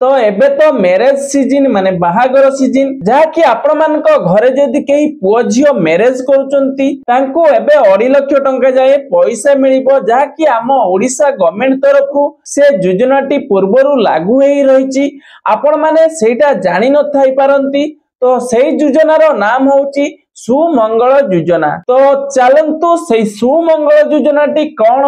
तो एबे तो मैरेज सीजन माने बाहागर सीजन जहाँकि आपण मानक घरे जदि कहीं पुओ झियो मैरेज करूचंती तांको एबे 2.5 लाख टंका जाए पैसा मिलिबो जहाँकि आम ओडिशा गवर्नमेंट तरफरु से योजनाटी पूर्वरु लागू हेई रहिछि आपण माने सेटा जानि न थाई पारंती तो सेई योजनार नाम होउछि सुमंगल योजना। तो चलंतु से सुमंगल योजनाटी कौन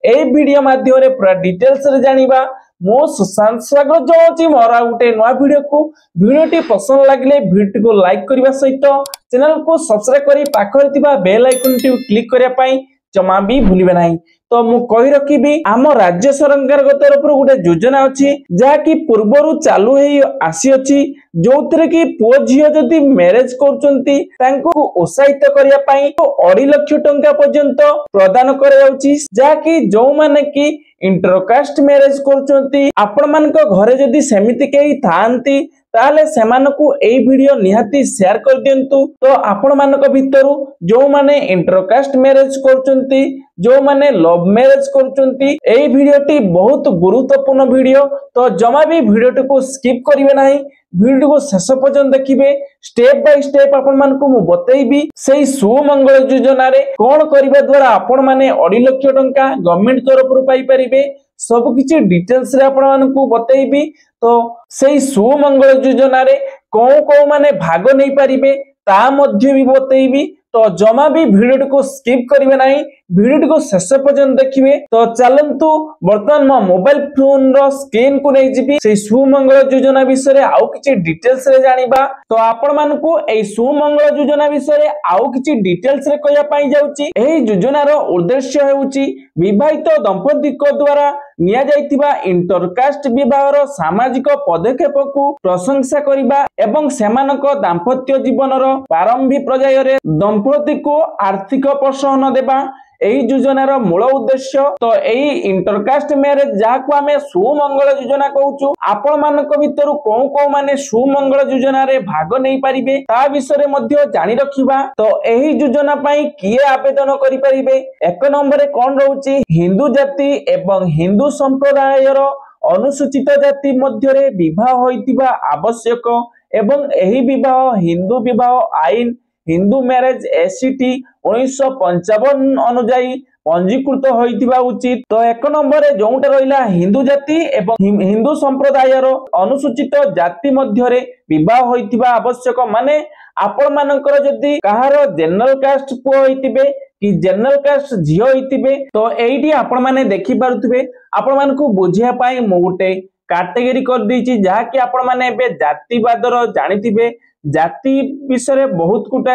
ए वीडियो माध्यम रे पूरा डिटेल्स रे जानिबा। मो सुशांत स्वागत जनाउछि मोर गोटे नया वीडियो को। वीडियोटी पसंद लागले वीडियो को लाइक करबा सहित चैनल को सब्सक्राइब करी पाखरे थिबा बेल आइकन टी क्लिक करिया पई जमा भी भूलिबे नाही। तो मु कहि रखिबी आम राज्य सरकार तरफ गोटे योजना अछि जहाँकि पूर्वरु चालू हेई आसी अछि जोउतरे कि पुओ झियो जदि मैरेज करूचंती तांको उत्साहित करिया पई 2.5 लाख टंका पर्यंत प्रदान करा जाउछि जहाँकि जो माने कि इंटरकास्ट मैरेज करूचंती आपण मानक घरे जदि सेमिति केही थांती ताले सेमानकु एई वीडियो निहाती शेयर कर दियंतु। तो आपण मानक भितरु जो माने इंटरकास्ट मैरेज करूचंती जो माने लव मैरेज करूचंती एई वीडियोटी बहुत गुरुत्वपूर्ण वीडियो। तो जमा भी वीडियोटी को स्किप करिवे नाही वीडियो को शेष पर्यंत देखिए स्टेप बाय स्टेप आपण मानकु मु बतैबी सेई सुमंगल योजना रे कोन करिबा द्वारा आपण माने 2.5 लाख टंका गवर्नमेंट तरफ रु पाई परिबे सब किछि डिटेल्स रे आपण मानकु बतैबी। तो सेई सुमंगल योजना रे को माने भाग नै परिबे ता मध्य भी बतैबी। तो जमा भी वीडियो को स्किप करिवे नाही वीडियो को शेष पर्यंत देखिए। तो चलंतु वर्तमान मो मोबाइल फोन रो स्क्रीन को नै जिबी से सुमंगल योजना विषय रे आउ किछि डिटेल्स रे जानिबा। तो आपण मानकु ए सुमंगल योजना विषय रे आउ किछि डिटेल्स रे कहया पई जाउची। एही योजना रो उद्देश्य हेउची विवाहित दंपति को द्वारा निया जाइतिबा इंटरकास्ट विवाह रो सामाजिक पदक्षेप को प्रशंसा करिबा एवं सेमानक दाम्पत्य जीवन रो प्रारंभिक पर्याय रे दंपति को आर्थिक प्रोत्साहन देबा एही योजनार मूल उद्देश्य। तो एही इंटरकास्ट मैरेज जाको आमे सुमंगल योजना कहूछु आपण मानक भितरु को माने सुमंगल योजना रे भाग नै परिबे ता विषय रे मध्य जानि रखिबा। तो एही योजना पई किए आवेदन करि परिबे एक नंबर रे कोन रहउची हिंदू जाति एवं हिंदू संप्रदाय रो अनुसूचित जाति मध्य रे विवाह होइतिबा आवश्यक एवं एही विवाह हिंदू विवाह आईन हिंदू मैरेज एसीटी 1955 अनुजाई पंजीकृत होइतिबा उचित। तो एक नंबर रे जोंटा रहिला हिंदू जाति एवं हिंदू संप्रदाय रो अनुसूचित जाति मध्य रे विवाह होइतिबा आवश्यक माने आपण मानकर जदी कहारो जनरल कास्ट पुओ होइतिबे कि जनरल कास्ट झियो होइतिबे तो एइटी आपण माने देखि पारुथिबे आपण मानकु बुझिया पाई मो गुटे कैटेगरी कर दीची जहा कि आपण माने एबे जातिवादर जानिथिबे जाति विषय बहुत गुटा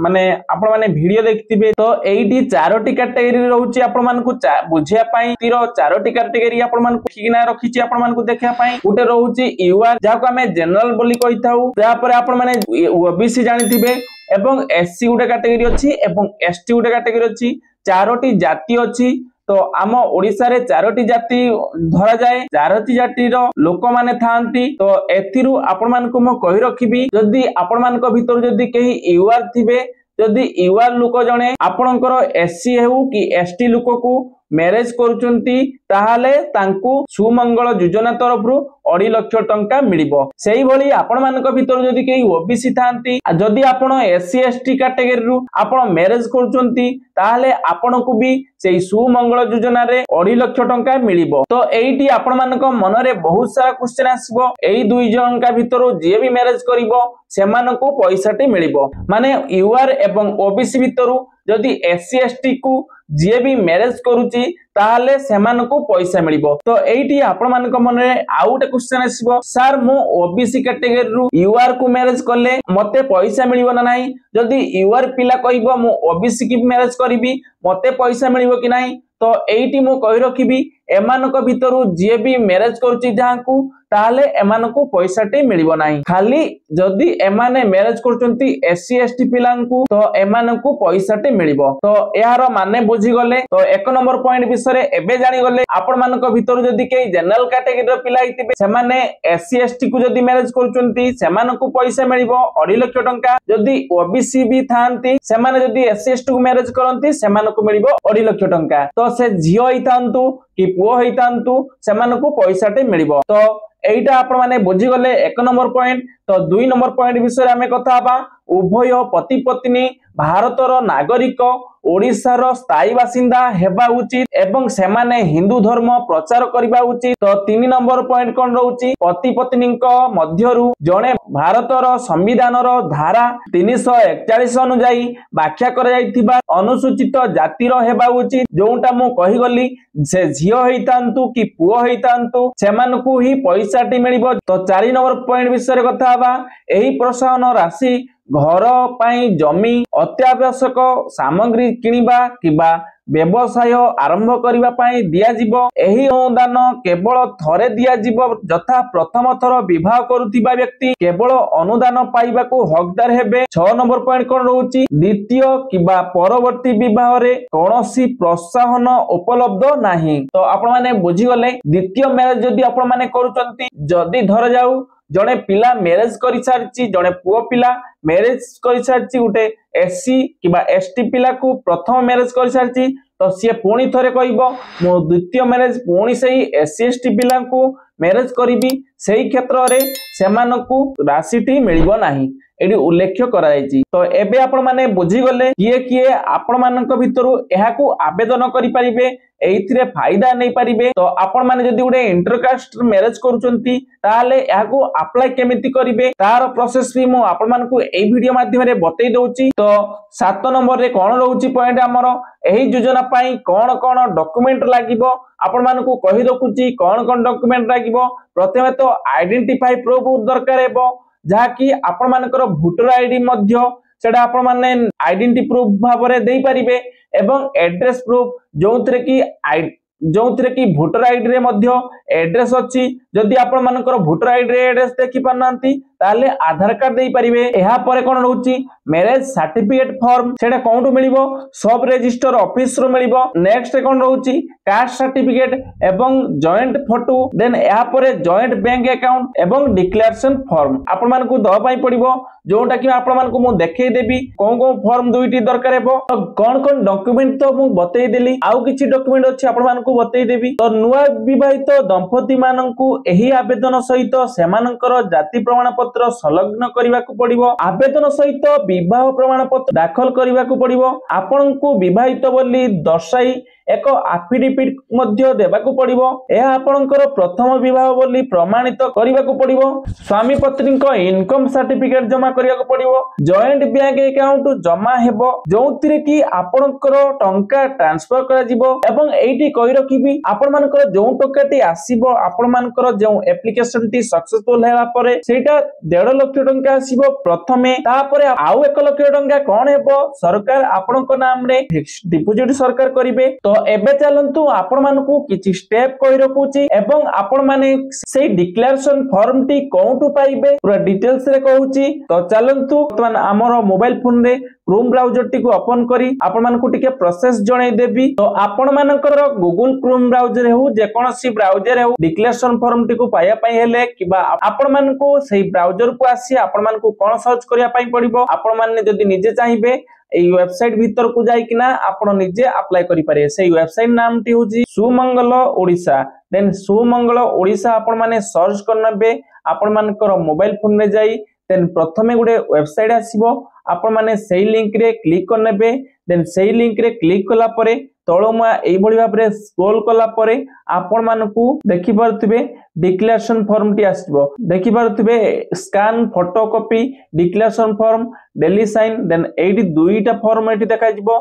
माने आपण माने वीडियो देखिथिबे। तो एइटी चारोटी कैटेगरी रहउची आपण मानकु बुझिया पाई तीर चारोटी कैटेगरी आपण मानकु खिना रखिची आपण मानकु देखिया पाई गुटे रहउची यूआर जाको हमें जनरल बोली कहिथाउ त्या पर आपण माने ओबीसी जानिथिबे एवं एससी गुटे कैटेगरी अछि एवं एसटी गुटे कैटेगरी अछि चारोटी जाति अछि। तो आम ओडिसा रे चारोटी जाति धरा जाए चारोटी जाति रो लोक माने थांती। तो एथिरु आपण मानकु म कहि रखिबी जदी आपण मानक भितर जदी केही यूआर थिबे जदी यूआर लोक जणे आपणकर एससी हेउ कि एसटी लोक को मैरेज करूचंती ताहाले तांकु सुमंगल योजना तरफरु 2.5 लाख टंका मिलिबो। सेही भली आपण मानक भितर जदी केही ओबीसी थांती जदी आपण एससी एसटी कैटेगरी रु आपण मैरेज करूचंती ताहाले आपणकु भी सेही सुमंगल योजना रे 2.5 लाख टंका मिलिबो। तो एइटी आपण मानक मन रे बहुत सारा क्वेश्चन आसीबो एई दुई जनका भितर जे भी मैरेज करिवो सेमानकु पैसाटी मिलिबो माने यूआर एवं ओबीसी भितरु जदी एससी एसटी को जे भी मैरेज करूची ताहाले सेमानकु पैसा मिलिबो। तो एइटी आपण मानक मन रे आउ गोटे क्वेश्चन आसीबो सर मो ओबीसी कैटेगरी रु यूआर को मैरेज करले मते पैसा मिलिबो ना नाही जदी यूआर पिला कहिबो मो ओबीसी की मैरेज करिवि मते पैसा मिलिबो कि नाही। तो एइटी मो कहि रखिबी एमानक भितरु जे भी मैरेज करूची जाहाकू ताले एमानकु पैसाटी मिलिबो नाही खाली जदी एमाने मैरेज करचंती एससी एसटी पिलांकु तो एमानकु पैसाटी मिलिबो। तो यार माने बुझी गले। तो एक नंबर पॉइंट भी विषय एबे जानी गले आपण मानक भितर जदी के जनरल कैटेगरी पिला हितिबे सेमाने एससी एसटी को जदी मैरिज करूचंती सेमानकु पैसा मिलिबो 2.5 लाख टंका जदी ओबीसी भी थांती सेमाने जदी एससी एसटी को मैरिज करंती सेमानकु मिलिबो 2.5 लाख टंका तो से झियो हितांतु कि पुओ हितांतु सेमानकु पैसाटे मिलिबो तो एटा आपण माने बुझी गले 1 नंबर पॉइंट तो 2 नंबर पॉइंट विषय आमे कथा बा उभय पति पत्नी भारतर नागरिक ओडिशार स्थायी बासिंदा हेबा उचित एवं सेमाने हिंदू धर्म प्रचार करिबा उचित तो 3 नंबर पॉइंट कोन रहउची पति पत्नी मध्यरु जणे भारतर संविधानर धारा 341 अनुसार व्याख्या करा जायतिबा अनुसूचित जातिर हेबा उचित जोंटा मु कहि गली से झियो हेतांतु कि पुओ हेतांतु सेमानकु ही पैसाटी मिलिबो तो 4 नंबर पॉइंट विषय कथा बा एही प्रोत्साहन राशि घर पाई जमी अत्यावश्यक सामग्री किनिबा किबा व्यवसाय आरंभ करिबा पाई दिया जिवो एही अनुदान केवल थरे दिया जिवो जथा प्रथम थर विवाह करुथिबा व्यक्ति केवल अनुदान पाइबाकू हकदार हेबे 6 नंबर पॉइंट कोन रहउची द्वितीय किबा परवर्ती विवाह रे कोनोसी प्रोत्साहन उपलब्ध नाही तो आपण माने बुझी गले द्वितीय मैरिज जदी आपण माने करूचंती जदी धर जाऊ जड़े पिला मैरिज कर सारी जड़े पुओ पिला मैरिज कर सारी गोटे एससी किबा एसटी पिला को प्रथम मैरिज कर सारी तो सी पुणी थे कहब मो द्वितीय मैरिज पुणी से एससी एसटी पिला को मैरिज करी से क्षेत्र में से राशि मिल नाही एडी उल्लेख करा तो एबे आपण माने बुझी गले किए किए आपण मानक भितरु एहाकू आवेदन करि परिबे एइथिरे फायदा नै परिबे तो आपण माने जदी उडे इंटरकास्ट मैरिज करूचंती ताले एहाकू अप्लाई केमिति करिवे तार प्रोसेस भी मु आपण मानकू एई वीडियो माध्यम रे बतै दउची तो 7 नंबर रे कोन रहउची पॉइंट हमरो एही योजना पाई कोन कोन डॉक्यूमेंट लागिबो आपण मानकू कहि दकुची कोन कोन डॉक्यूमेंट लागिबो प्रथमे तो आइडेंटिफाई प्रूफ दरकार हेबो जहा कि आपण मानकर वोटर आईडी मध्य सेटा आपण माने आइडेंटिटी प्रूफ भाव रे देई परिबे एवं एड्रेस प्रूफ जोंथरे कि वोटर आईडी रे मध्य एड्रेस अछि जदि आपण मानकर वोटर आईडी रे एड्रेस देखि पारनांती ताले आधार कार्ड देई परिबे एहा परे कोन रहउची मैरिज सर्टिफिकेट फॉर्म सेटा कोंटू मिलिबो सब रजिस्टर ऑफिस रो मिलिबो नेक्स्ट कोन रहउची कास्ट सर्टिफिकेट एवं जॉइंट फोटो देन एहा परे जॉइंट बैंक अकाउंट एवं डिक्लेरेशन फॉर्म आपण मानकू द पाई पड़िबो जोटा कि आपण मानकू मु देखै देबी कोन कोन फॉर्म दुईटी दरकार हेबो कोन कोन डॉक्यूमेंट तो मु बतै देली आउ किछि डॉक्यूमेंट अछि आपण मानकू बतै देबी तो नुवा विवाहित दंपति मानकू एही आवेदन सहित सेमानकर जाति प्रमाण पत्र संलग्न करिवाकू पड़िबो आवेदन सहित विवाह प्रमाण पत्र दाखल करिवाकू पड़िबो आपनकू विवाहित बोली दर्शाई एक एफिडेविट मध्य देबाकू पड़िबो एहा आपनकर प्रथम विवाह बोली प्रमाणित करिवाकू पड़िबो स्वामी पत्नी को इनकम सर्टिफिकेट जमा करिवाकू पड़िबो जॉइंट बैंक अकाउंट जमा हेबो जोंथिरे कि आपनकर टंका ट्रांसफर करा जिवो एवं एठी कहि रखिबी आपण मानकर जो टंकाटी आसीबो आपण मानकर जो एप्लिकेशन टी सक्सेसफुल हेला परे सेटा 1.5 लाख टंका आसीबो प्रथमे तापरे आउ 1 लाख टंका कोन हेबो सरकार आपनक नाम रे फिक्स्ड डिपॉजिट सरकार करिवे तो एबे चलंतु आपण मानकू किछि स्टेप कहि रखुची एवं आपण माने से डिक्लेरेशन फॉर्म टी कोंटू पाइबे पूरा डिटेल्स रे कहूची तो चलंतु वर्तमान हमर मोबाइल फोन रे क्रोम ब्राउजर टी को ओपन करी आपण मानकू टिके प्रोसेस जणाई देबी तो आपण मानकर गूगल क्रोम ब्राउजर हेउ जे कोनसी ब्राउजर हेउ डिक्लेरेशन फॉर्म टी को पाया पई हेले किबा आपण मानकू सेही ब्राउजर को आसी आपण मानकू कोन सर्च करिया पई पड़िबो आपण माने जदी निजे चाहिबे एई वेबसाइट भीतर को जाई किना आपण निजे अप्लाई करि पारे सेही वेबसाइट नाम टी होजी सुमंगल ओडिसा देन सुमंगल ओडिसा आपण माने सर्च करनबे आपण मानकर मोबाइल फोन रे जाई देन प्रथमे गुडे वेबसाइट आसीबो आपण माने सेही लिंक रे क्लिक करनबे देन सेही लिंक रे क्लिक कला परे तळमुआ एई भली भाबरे स्क्रॉल कला परे आपण मानकू देखि परथिबे डिक्लेरेशन फॉर्म टी आसीबो देखि परथिबे scan photocopy declaration form daily sign then एडी दुईटा फॉर्म एटी देखा जिवो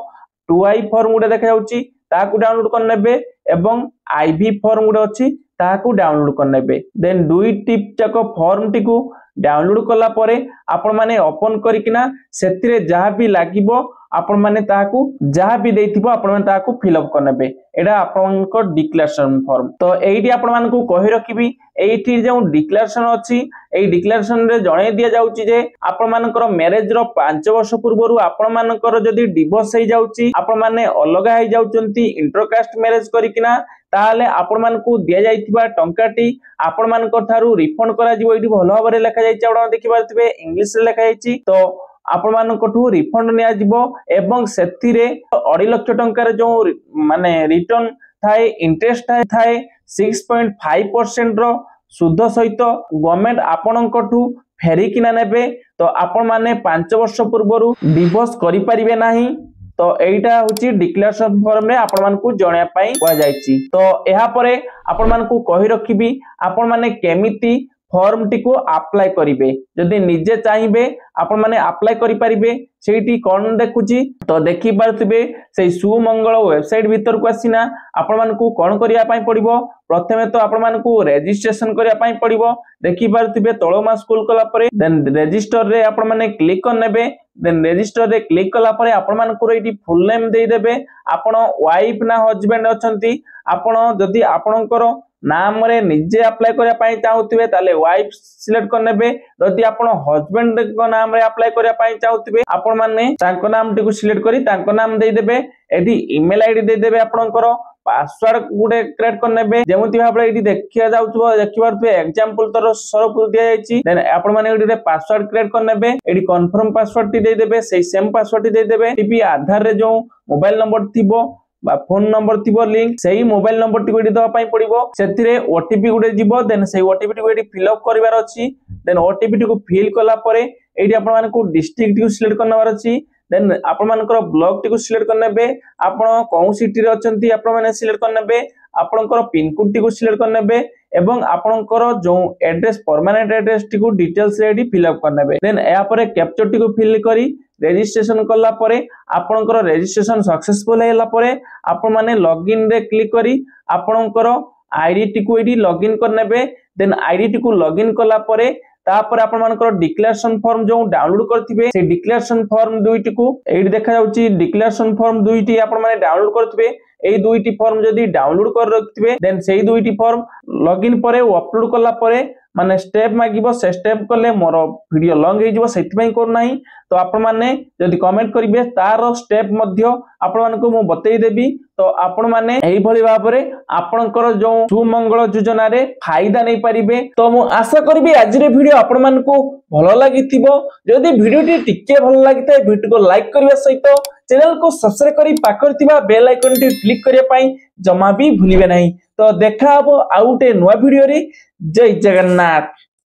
2i फॉर्म गुडे देखा जाउची ताकू डाउनलोड करनेबे एवं आईवी फॉर्म गुडे अछि ताकू डाउनलोड करनेबे देन दुई टिप जाको फॉर्म टी को डाउनलोड कला परे आपण माने ओपन करिकिना सेतिरे जहा भी लागिबो आपण माने ताहाकू जहा भी देथिबो आपण माने ताहाकू फिल अप करनेबे एडा आपनको डिक्लेरेशन फॉर्म। तो एइटी आपण मानकू कहि रखिबी एइटी जो डिक्लेरेशन अछि एइ डिक्लेरेशन रे जणे दिया जाउची जे आपण मानकर मैरिज रो 5 वर्ष पूर्वरु आपण मानकर जदी डिवोर्स हे जाउची आपण माने अलगा हे जाउचंती इंटरकास्ट मैरिज करिकिना ताले आपण मानकू दिया जाइतिबा टंकाटी आपण मानकर थारु रिफंड करा जिवो एइटी भलो भाबरे लेखा जाइछि आपण देखि पारथिबे इंग्लिश रे लेखा जाइछि। तो आपण मानकठू रिफंड निया जिवो एवं सेथिरे 2.5 लाख टंकार जो माने रिटर्न थाए इंटरेस्ट थाए 6.5% रो सुध सहित गवर्नमेंट आपणकठू फेरिकिना नेबे। तो आपण माने 5 वर्ष पूर्वरु डिवोर्स करि परिबे नाही। तो एइटा होची डिक्लेरेशन फॉर्म रे आपण मानकू जणया पई वा जायछि। तो एहा परे आपण मानकू कहि रखिबी आपण माने केमिति फॉर्म टी को अप्लाई करिवे जदि निजे चाहिबे आपण माने अप्लाई करि परिबे सेठी कोन देखुची। तो देखि पारथिबे सेई सुमंगल वेबसाइट भीतर को आसीना आपण मानकू कोन करिया पई पड़िबो। प्रथमे तो आपण मानकू रजिस्ट्रेशन करिया पई पड़िबो देखि पारथिबे तळमा स्कूल कला परे देन रजिस्टर रे आपण माने क्लिक करनेबे। देन रजिस्टर रे क्लिक कला परे आपण मानकू एठी फुल नेम देई देबे आपण वाइफ ना हस्बैंड अछंती आपण जदि आपणकर नाम रे निजे अप्लाई करिया पई चाहुथिबे ताले वाइफ सिलेक्ट करनेबे। जदि आपण हस्बैंड को नाम रे अप्लाई करिया पई चाहुथिबे आपण माने तांको नाम टिकु सिलेक्ट करी तांको नाम देई देबे। एठी ईमेल आईडी देई देबे आपणकर पासवर्ड गुडे क्रिएट करनेबे जेमुति भाबले एठी देखिया जाउथबो देखिबारथबे एग्जांपल तर सरपुर दिया जायछि। देन आपण माने एठी पासवर्ड क्रिएट करनेबे एठी कंफर्म पासवर्ड टी देई देबे सेही सेम पासवर्ड टी देई देबे। टीपी आधार रे जो मोबाइल नंबर थिबो बा फोन नंबर थिबो लिंक सेही मोबाइल नंबर टी एठी दवा पई पड़िबो सेथिरे ओटीपी गुडे जिवो। देन सेही ओटीपी टी एठी फिल अप करिवार अछि। देन ओटीपी टी को फिल कला परे एठी आपण माने को डिस्ट्रिक्ट टी सिलेक्ट करनवार अछि। देन आपण मानकर ब्लॉक टी को सिलेक्ट करनेबे आपण कोन सिटी रे अछंती आपण माने सिलेक्ट करनेबे आपणकर पिन कोड टी को सिलेक्ट करनेबे एवं आपणकर जो एड्रेस परमानेंट एड्रेस टी को डिटेल्स रे एठी फिल अप करनेबे। देन या परे कैप्चर टी को फिल करी रजिस्ट्रेशन कला परे आपणकर रजिस्ट्रेशन सक्सेसफुल हैला परे आपण माने लॉगिन रे क्लिक करी आपणकर आईडी टी को एठी लॉगिन करनेबे। देन आईडी टी को लॉगिन कला परे तापर आपण मानकर डिक्लेरेशन फॉर्म जो डाउनलोड करथिबे से डिक्लेरेशन फॉर्म दुईटी को एठी देखा जाउची डिक्लेरेशन फॉर्म दुईटी आपण माने डाउनलोड करथिबे। एई दुईटी फॉर्म जदी डाउनलोड कर रखथिबे देन सेही दुईटी फॉर्म लॉगिन परे अपलोड कला परे माने स्टेप मागिबो से स्टेप कले मोर वीडियो लॉन्ग हे जिवो सेति पई कर नाही। तो आपण माने जदी कमेंट करिवे तार स्टेप मध्य आपण मानको मु बतई देबी। तो आपण माने एही भली भाबरे आपणकर जो सुमंगल योजना रे फायदा नै परिबे। तो मु आशा करबी आज रे वीडियो आपण मानको भलो लागिथिबो। जदी वीडियो टी टिके भलो लागिते वीडियो को लाइक करबा सहित चैनल को सब्सक्राइब करी पाकर थिबा बेल आइकन टी क्लिक करिया पई जमा भी भूलिबे नाही। तो देखा हबो आउटे नुवा वीडियो रे। जय जगन्नाथ।